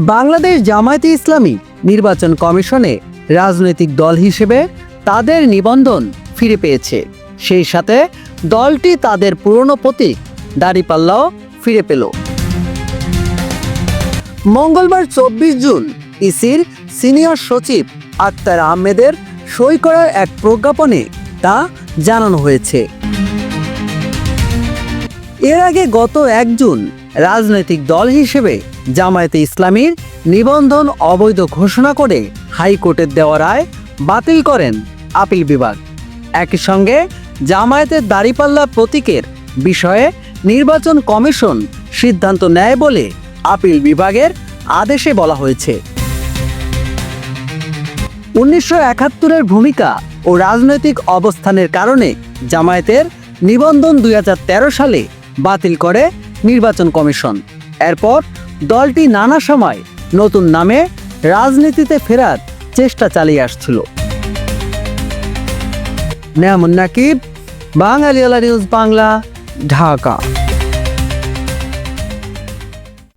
বাংলাদেশ জামায়াতে ইসলামী নির্বাচন কমিশনে রাজনৈতিক দল হিসেবে তাদের নিবন্ধন ফিরে পেয়েছে। সেই সাথে দলটি তাদের পুরনো প্রতীক দাঁড়িপাল্লাও ফিরে পেল। মঙ্গলবার 24 জুন ইসির সিনিয়র সচিব আক্তার আহমেদের সই করার এক প্রজ্ঞাপনে তা জানানো হয়েছে। এর আগে গত 1 জুন রাজনৈতিক দল হিসেবে জামায়াতে ইসলামীর নিবন্ধন অবৈধ ঘোষণা করে হাইকোর্টের দেওয়া রায় বাতিল করেন আপিল বিভাগ। একই সঙ্গে জামায়াতের দাঁড়িপাল্লা প্রতীকের বিষয়ে নির্বাচন কমিশন সিদ্ধান্ত নেয় বলে আপিল বিভাগের আদেশে বলা হয়েছে। 1971-এর ভূমিকা ও রাজনৈতিক অবস্থানের কারণে জামায়াতের নিবন্ধন 2013 সালে বাতিল করে নির্বাচন কমিশন। এরপর দলটি নানা সময় নতুন নামে রাজনীতিতে ফেরার চেষ্টা চালিয়ে আসছিল। নেয়ামুন নাকিব, বাঙালিওয়ালা নিউজ বাংলা, ঢাকা।